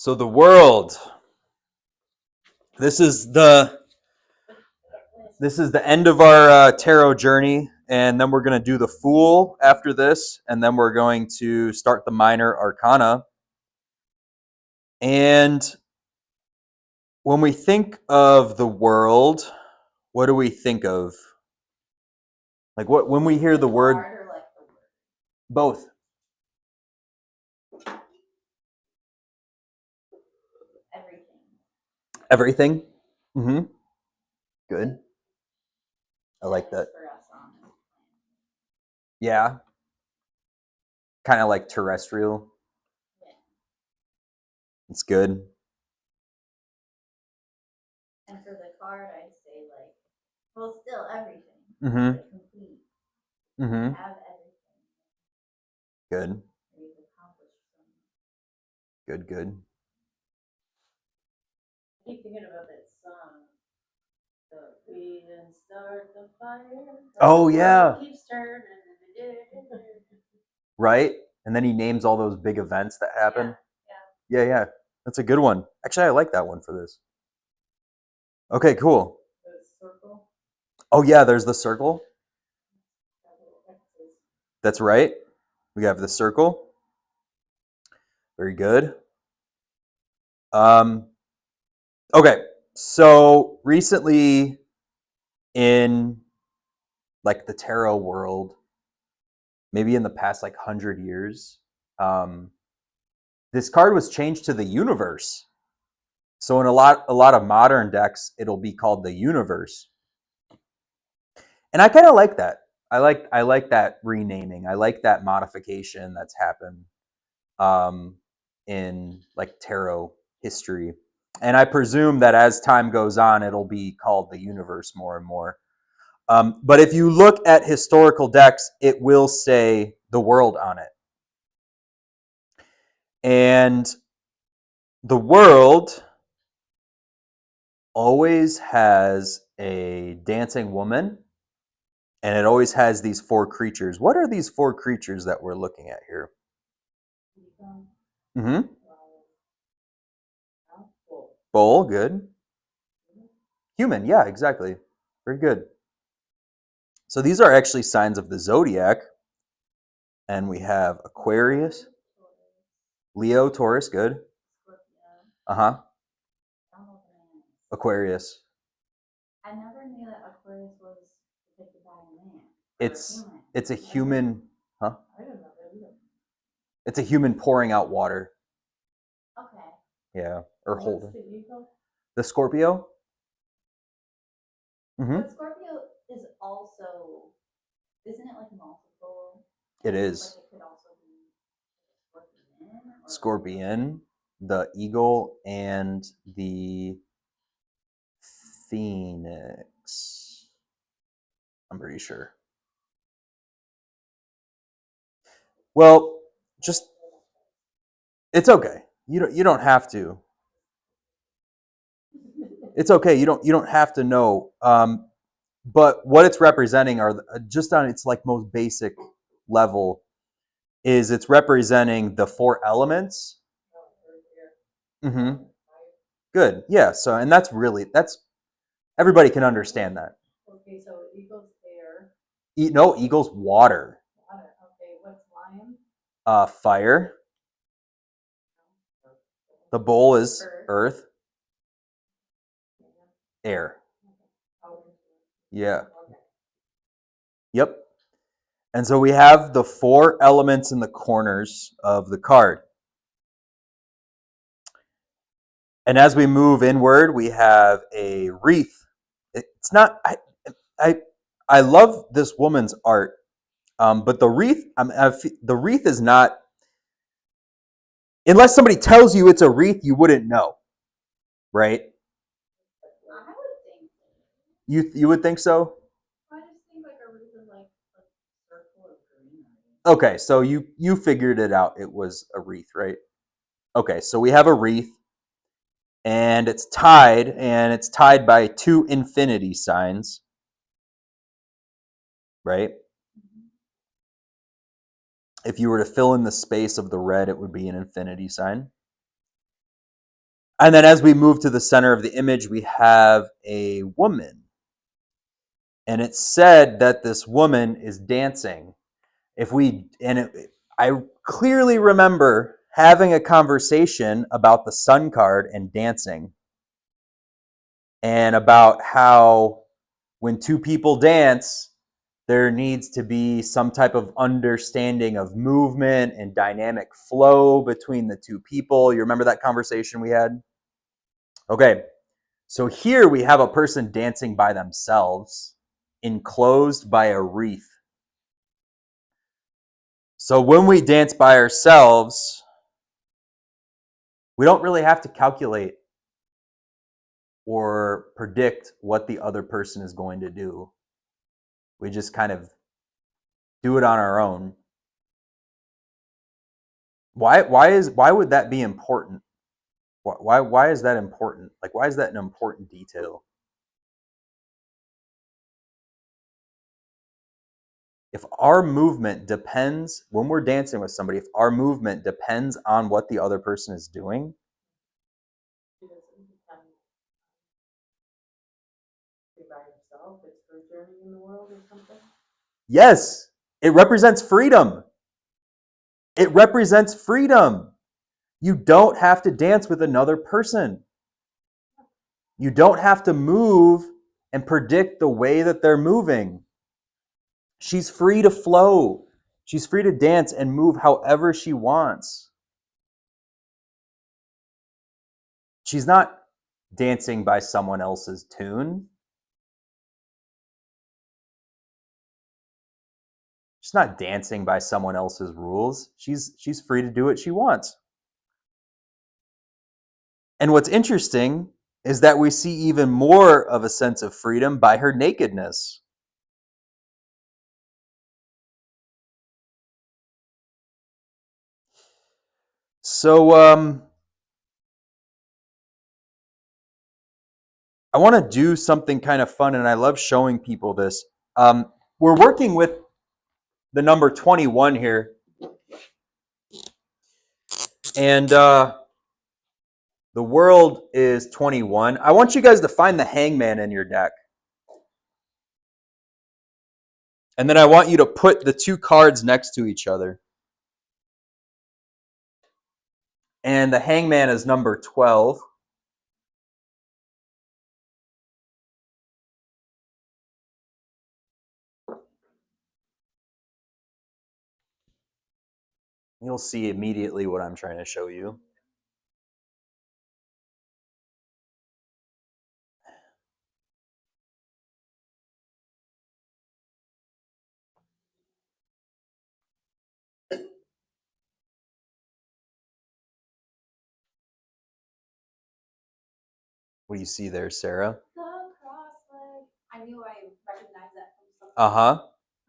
So the world. This is the end of our tarot journey, and then we're going to do the Fool after this, and then we're going to start the Minor Arcana. And when we think of the world, what do we think of? Like what when we hear the word? Both. Everything. Mm-hmm. Good. I like that. Yeah. Kind of like terrestrial. It's good. And for the card, I'd say still everything. Mm-hmm. Like complete. Mm-hmm. Have everything. Good. Good. I keep thinking about that song. We didn't start the fire. Oh yeah. Keeps turning. Right? And then he names all those big events that happen. Yeah. That's a good one. Actually, I like that one for this. Okay, cool. The circle. Oh yeah, there's the circle. That's right. We have the circle. Very good. Okay, so recently in like the tarot world, maybe in the past like 100 years, this card was changed to the universe. So in a lot of modern decks, it'll be called the universe. And I kind of like that. I like that renaming. I like that modification that's happened in like tarot history. And I presume that as time goes on, it'll be called the universe more and more. But if you look at historical decks, it will say the world on it. And the world always has a dancing woman, and it always has these four creatures. What are these four creatures that we're looking at here? Mm-hmm. Bull, good. Human, yeah, exactly. Very good. So these are actually signs of the zodiac. And we have Aquarius, Leo, Taurus, good. Uh-huh. Aquarius. I never knew that Aquarius was depicted by a man. It's a human, huh? I didn't know that either. It's a human pouring out water. Okay. Yeah, or holding. The eagle? The Scorpio? Mm-hmm. But Scorpio is also, isn't it like multiple? It is. Like it could also be Scorpion, the eagle, and the phoenix. I'm pretty sure. Well, just it's okay. You don't have to. It's okay. You don't have to know. But what it's representing are just on its like most basic level is it's representing the four elements. Mm-hmm. Good. Yeah. So and that's everybody can understand that. Okay, so eagle's air. No, eagle's water. Water. Okay, what's lion? Fire. The bull is earth. Air. Yeah. Yep. And so we have the four elements in the corners of the card. And as we move inward, we have a wreath. It's not. I love this woman's art, but the wreath. The wreath is not. Unless somebody tells you it's a wreath, you wouldn't know, right? I would think. You would think so. I just think like a wreath is like a circle of greenery. Okay, so you figured it out. It was a wreath, right? Okay, so we have a wreath. And it's tied by two infinity signs, right? If you were to fill in the space of the red, it would be an infinity sign. And then as we move to the center of the image, we have a woman. And it's said that this woman is dancing. I clearly remember having a conversation about the sun card and dancing, and about how when two people dance, there needs to be some type of understanding of movement and dynamic flow between the two people. You remember that conversation we had? Okay, so here we have a person dancing by themselves, enclosed by a wreath. So when we dance by ourselves, we don't really have to calculate or predict what the other person is going to do. We just kind of do it on our own. Why would that be important? Why is that important? Like, why is that an important detail? If our movement depends, when we're dancing with somebody, if our movement depends on what the other person is doing, She doesn't become free by herself. It's her journey in the world or something. yes, it represents freedom. It represents freedom. You don't have to dance with another person. You don't have to move and predict the way that they're moving. She's free to flow. She's free to dance and move however she wants. She's not dancing by someone else's tune. She's not dancing by someone else's rules. She's free to do what she wants. And what's interesting is that we see even more of a sense of freedom by her nakedness. So I want to do something kind of fun, and I love showing people this. We're working with the number 21 here. And the world is 21. I want you guys to find the hangman in your deck. And then I want you to put the two cards next to each other. And the hangman is number 12. You'll see immediately what I'm trying to show you. What do you see there, Sarah? The cross leg. I knew I recognized that from something. Uh-huh.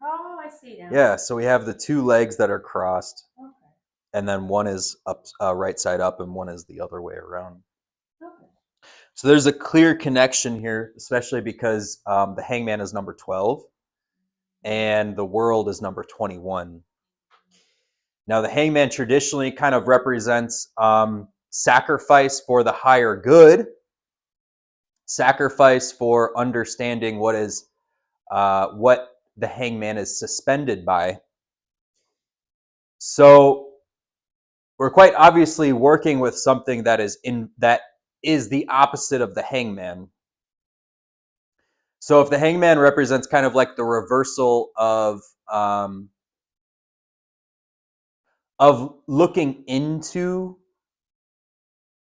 Oh, I see now. Yeah, so we have the two legs that are crossed. Okay. And then one is up, right side up, and one is the other way around. Okay. So there's a clear connection here, especially because the hangman is number 12 and the world is number 21. Now, the hangman traditionally kind of represents sacrifice for the higher good, sacrifice for understanding what the hangman is suspended by. So we're quite obviously working with something that is the opposite of the hangman. So if the hangman represents kind of like the reversal of looking into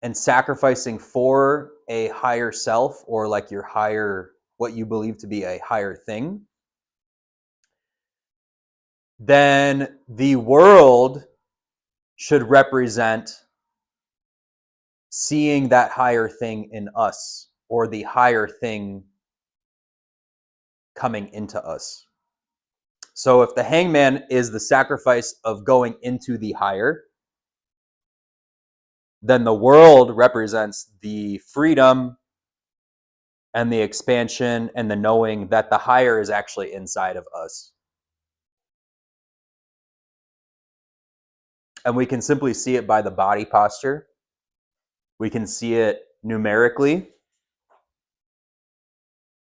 and sacrificing for a higher self, or like your higher, what you believe to be a higher thing, then the world should represent seeing that higher thing in us, or the higher thing coming into us. So if the hangman is the sacrifice of going into the higher, then the world represents the freedom and the expansion and the knowing that the higher is actually inside of us. And we can simply see it by the body posture. We can see it numerically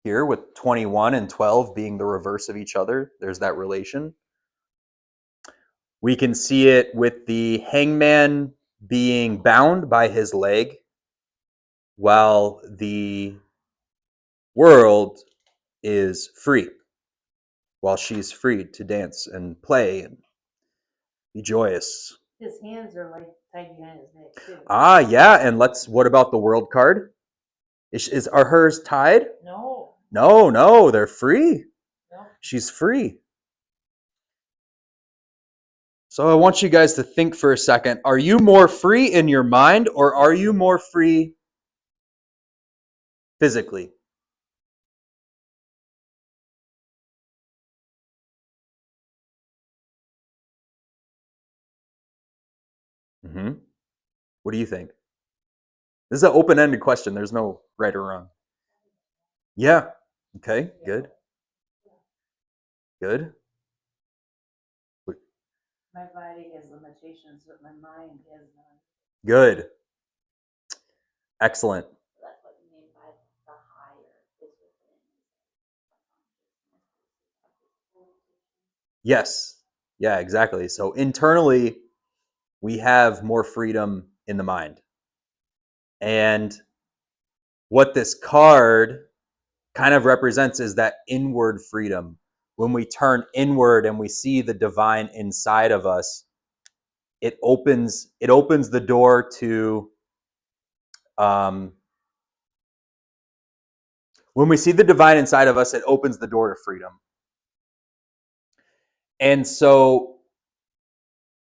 here with 21 and 12 being the reverse of each other. There's that relation. We can see it with the hangman being bound by his leg while the world is free, while she's free to dance and play and be joyous. His hands are like tied behind his neck too. Ah, yeah. And what about the world card? Are hers tied? No. No, they're free. No. She's free. So I want you guys to think for a second. Are you more free in your mind, or are you more free physically? Mm-hmm. What do you think? This is an open-ended question. There's no right or wrong. Yeah. Okay, good. Good. My body has limitations, but my mind has none. Good. Excellent. That's what you mean by the higher is within. Yes. Yeah, exactly. So internally, we have more freedom in the mind. And what this card kind of represents is that inward freedom. When we turn inward and we see the divine inside of us, it opens the door to when we see the divine inside of us, it opens the door to freedom. And so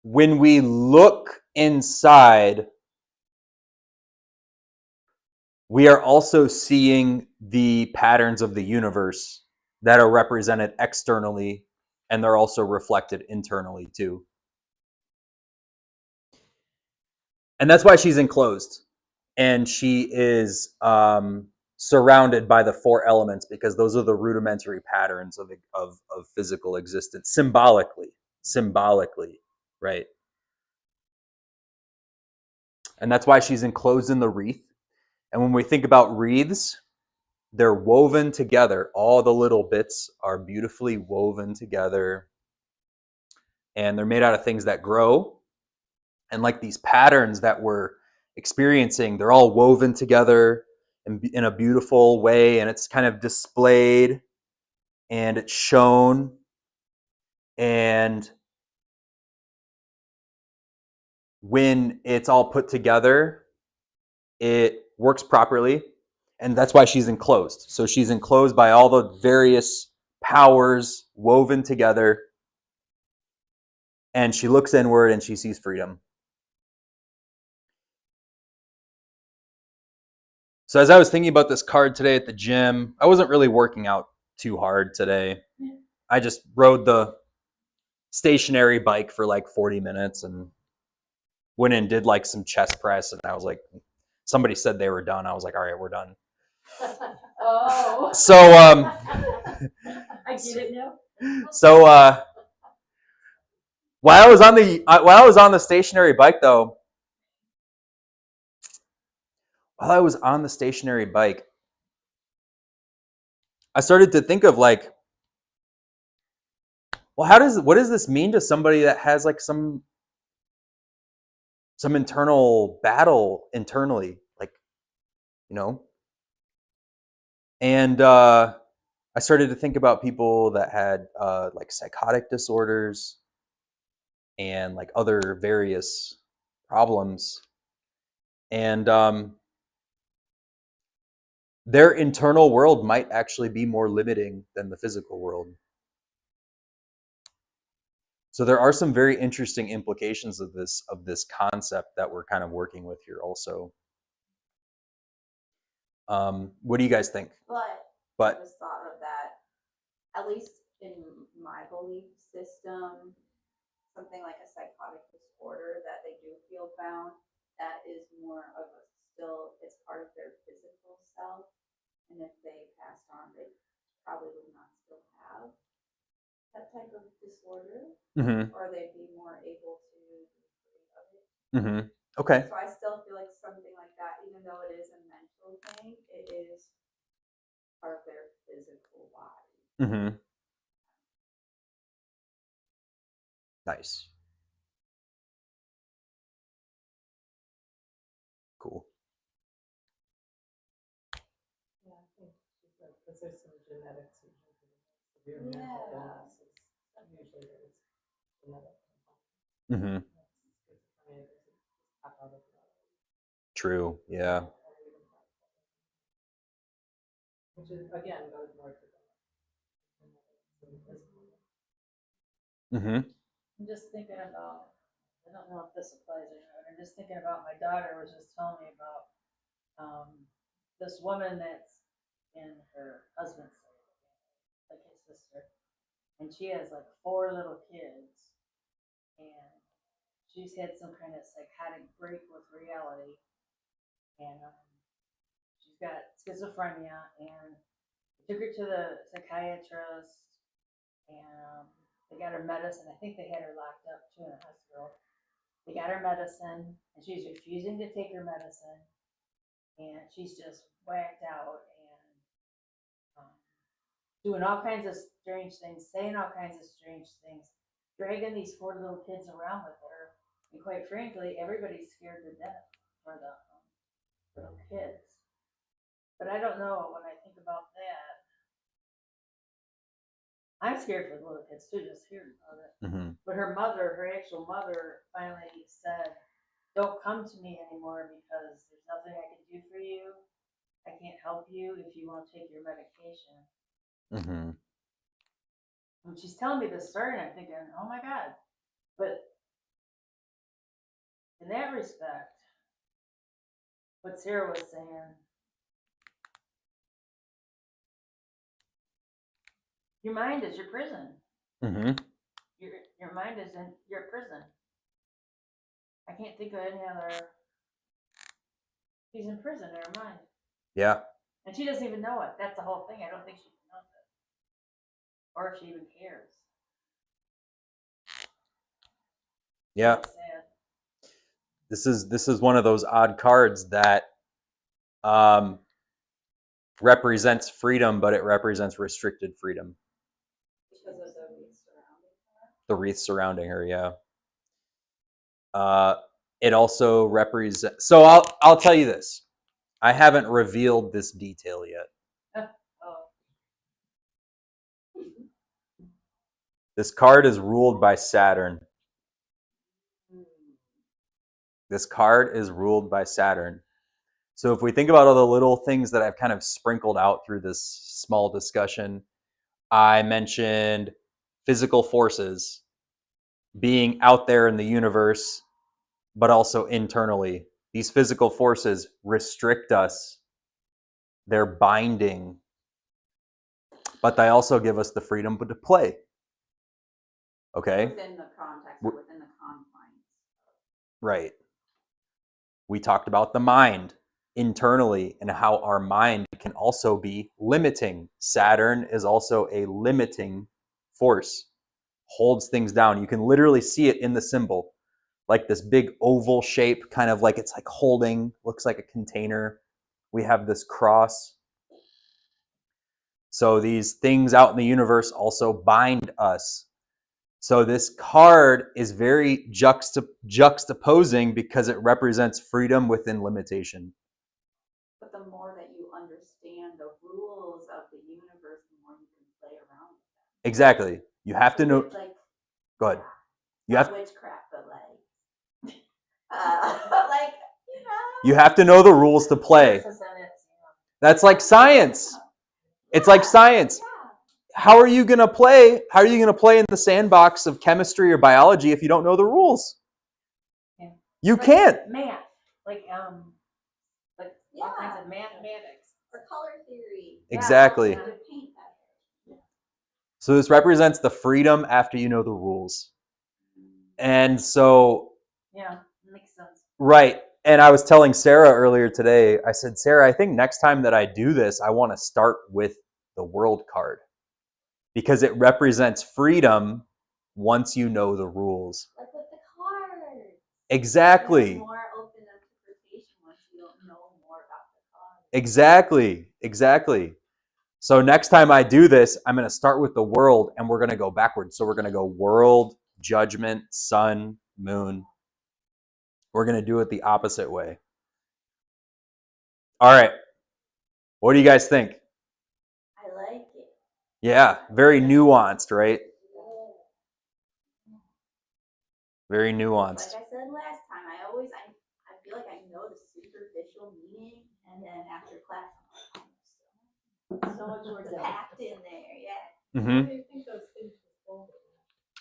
when we look inside, we are also seeing the patterns of the universe that are represented externally, and they're also reflected internally too. And that's why she's enclosed, and she is surrounded by the four elements, because those are the rudimentary patterns of physical existence, symbolically, right? And that's why she's enclosed in the wreath. And when we think about wreaths, they're woven together. All the little bits are beautifully woven together, and they're made out of things that grow. And like these patterns that we're experiencing, they're all woven together in a beautiful way, and it's kind of displayed and it's shown. And when it's all put together, it works properly. And that's why she's enclosed. So she's enclosed by all the various powers woven together. And she looks inward and she sees freedom. So as I was thinking about this card today at the gym, I wasn't really working out too hard today. I just rode the stationary bike for like 40 minutes and went and did like some chest press. And I was like, somebody said they were done. I was like, all right, we're done. Oh. So I get it now. So while I was on the stationary bike though, I started to think of like, well, what does this mean to somebody that has like some internal battle internally, like, you know? And I started to think about people that had like psychotic disorders and like other various problems, and their internal world might actually be more limiting than the physical world. So there are some very interesting implications of this concept that we're kind of working with here also. What do you guys think? But I just thought of that, at least in my belief system, something like a psychotic disorder that they do feel bound, that is more of a still, it's part of their physical self. And if they passed on, they probably would not still have that type of disorder, or they'd be more able to be free of it. Okay. So I still feel like something like that, Mm-hmm. Nice. Cool. Yeah, I think she said, because there's some genetics usually for the severe mental illnesses. Usually there's genetic Mm-hmm. schizophrenia that just pop out of nowhere. True. Yeah. Which is, again, goes more to the physical. Mm-hmm. I'm just thinking about, I don't know if this applies or not, I'm just thinking about, my daughter was just telling me about this woman that's in her husband's side, like his sister, and she has like 4 little kids, and she's had some kind of psychotic break with reality, and she's got schizophrenia, and they took her to the psychiatrist, and they got her medicine. I think they had her locked up too in a hospital. They got her medicine, and she's refusing to take her medicine, and she's just whacked out and doing all kinds of strange things, saying all kinds of strange things, dragging these 4 little kids around with her. And quite frankly, everybody's scared to death for the little kids. But I don't know, when I think about that, I'm scared for the little kids too, just hearing about it. Mm-hmm. But her mother, her actual mother, finally said, "Don't come to me anymore because there's nothing I can do for you. I can't help you if you won't take your medication." Mm-hmm. And she's telling me this story, and I'm thinking, oh my God. But in that respect, what Sarah was saying, your mind is your prison. Mm-hmm. Your mind is in your prison. I can't think of any other. She's in prison in her mind. Yeah. And she doesn't even know it. That's the whole thing. I don't think she knows it. Or if she even cares. Yeah. That's sad. This is one of those odd cards that represents freedom, but it represents restricted freedom. Because of the wreath surrounding her. The wreath surrounding her, yeah. It also represents. So I'll tell you this. I haven't revealed this detail yet. Oh. This card is ruled by Saturn. This card is ruled by Saturn. So if we think about all the little things that I've kind of sprinkled out through this small discussion, I mentioned physical forces being out there in the universe, but also internally. These physical forces restrict us. They're binding, but they also give us the freedom to play. Okay? Within the context, or within the confines. Right. We talked about the mind internally and how our mind can also be limiting. Saturn is also a limiting force, holds things down. You can literally see it in the symbol, like this big oval shape, kind of like it's like holding, looks like a container. We have this cross. So these things out in the universe also bind us. So this card is very juxtaposing because it represents freedom within limitation. But the more that you understand the rules of the universe, the more you can play around with them. Exactly. You have to know. Like, Go ahead. You not have witchcraft, but like, like, you know. you have to know the rules to play. That's like science. It's like science. Yeah. How are you going to play? How are you going to play in the sandbox of chemistry or biology if you don't know the rules? Yeah. You Like can't. Math, like all kinds of mathematics or color theory. Exactly. Yeah, to paint better. So this represents the freedom after you know the rules. And so, yeah, makes sense. right. And I was telling Sarah earlier today, I said, Sarah, I think next time that I do this, I want to start with the world card because it represents freedom once you know the rules. Like with the cards. Exactly. There's more open interpretation once you don't know more about the cards. Exactly. Exactly. So next time I do this, I'm going to start with the world and we're going to go backwards. So we're going to go world, judgment, sun, moon. We're going to do it the opposite way. All right. What do you guys think? I like it. Yeah, very nuanced, right? Very nuanced. Like I said last time, I feel like I know the superficial meaning, and then after class, I'm So much more it's depth. packed in there. Yeah. Mm-hmm. What do you think those things are?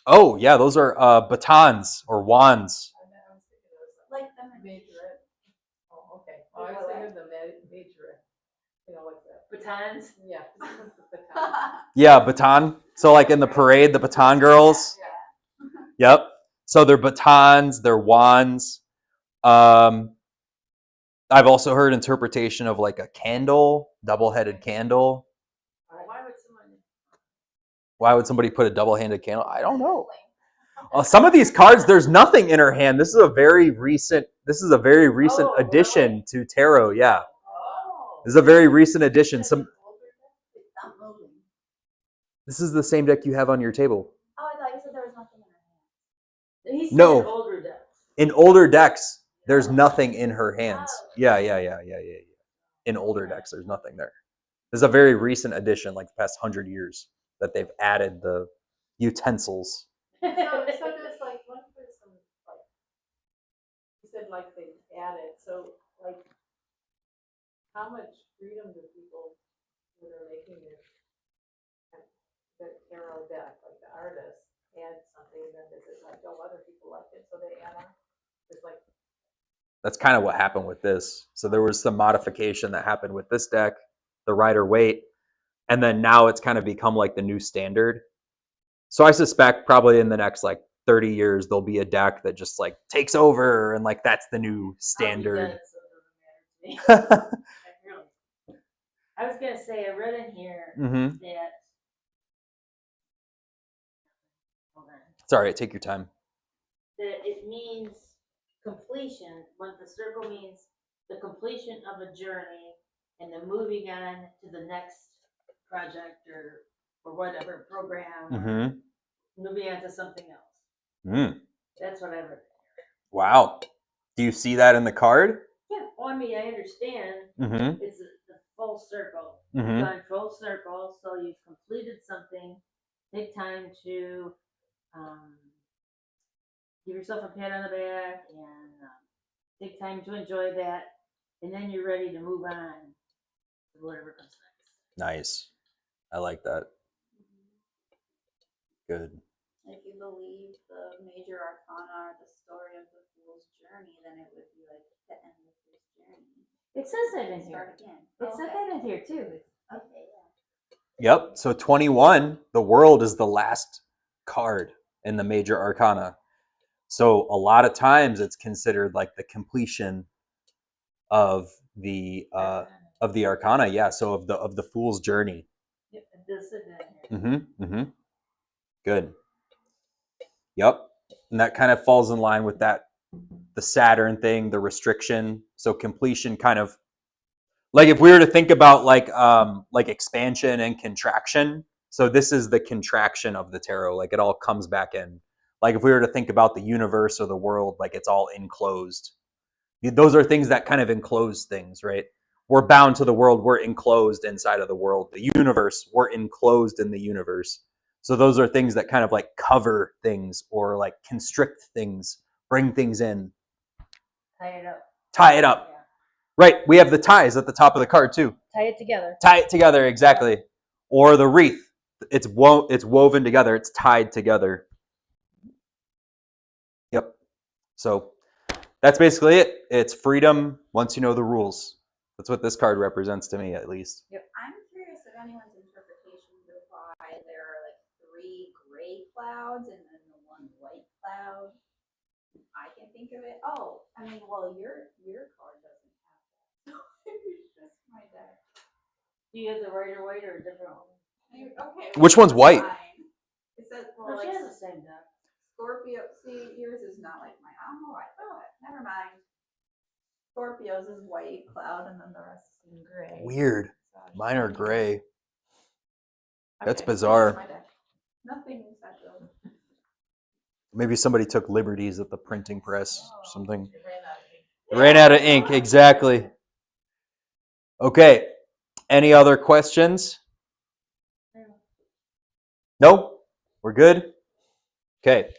Oh, yeah, those are batons or wands. I was thinking it was Like the major. Oh, okay. Oh, I was thinking the major. You know, like the batons. Yeah, the batons. Yeah, baton. So like in the parade, the baton girls. Yeah. Yep. So they're batons, they're wands. I've also heard interpretation of like a candle, double-headed candle. Why would somebody put a double-handed candle? I don't know. Some of these cards, there's nothing in her hand. This is a very recent addition to tarot. Yeah, this is a very recent addition. It's not moving. This is the same deck you have on your table. Oh, I thought you said there was nothing in her hand. He said No. older decks. In older decks, there's nothing in her hands. Yeah. In older decks, there's nothing there. This is a very recent addition, like the past 100 years, that they've added the utensils. So there's like one person, like you said, like they added. So like, how much freedom do people when they're making their tarot deck, like the artist, add something, then is it like, oh, other people like it, so they add on? It's like, That's kind of what happened with this. So there was some modification that happened with this deck, the Rider-Waite, and then now it's kind of become like the new standard. So I suspect probably in the next like 30 years there'll be a deck that just like takes over and like that's the new standard. I was gonna say, I read in here Mm-hmm. that. Hold on. It's all right. Take your time. That it means completion. When the circle means the completion of a journey and the moving on to the next project or whatever program, Mm-hmm. moving on to something else. Mm. That's what I read. Wow. Do you see that in the card? Yeah. Well, I mean, I understand. Mm-hmm. It's the full circle. Mm-hmm. You've gone full circle, so you've completed something. Take time to give yourself a pat on the back and take time to enjoy that, and then you're ready to move on to whatever comes next. Nice. I like that. Good. If you believe the major arcana or the story of the fool's journey, then it would be like the end of his journey. It says that in Start here. again. It said that in here too. Okay, yeah. Yep. So 21, the world is the last card in the major arcana. So a lot of times it's considered like the completion of the arcana. Yeah. So of the fool's journey. Yep, it does say that in here. Mm-hmm. Mm-hmm. Good. Yep. And that kind of falls in line with that, the Saturn thing, the restriction. So completion kind of like if we were to think about like expansion and contraction. So this is the contraction of the tarot. Like it all comes back in. Like if we were to think about the universe or the world, like it's all enclosed. Those are things that kind of enclose things, right? We're bound to the world. We're enclosed inside of the world. The universe, we're enclosed in the universe. So those are things that kind of like cover things or like constrict things, bring things in. Tie it up. Tie it up. Yeah. Right. We have the ties at the top of the card too. Tie it together. Tie it together, exactly. Or the wreath. It's woven together. It's tied together. Yep. So that's basically it. It's freedom once you know the rules. That's what this card represents to me, at least. Yep. I'm curious of anyone's interpretations of why there are like 3 gray clouds and then the 1 white cloud. I can think of it. Oh, I mean, well, your card doesn't have that. It's just my deck. Do you have the Rider-Waite or a different one? Okay. Which one's white? It says, well, well, she like has the same deck. Scorpio. See, yours is not like mine. I don't know why I thought that. Never mind. Scorpio's is white cloud, and then the rest is in gray. Weird. Mine are gray. That's Okay, bizarre. my deck. Nothing special. Maybe somebody took liberties at the printing press or something. It ran out of ink. Ran out of ink, exactly. Okay. Any other questions? No? We're good? Okay.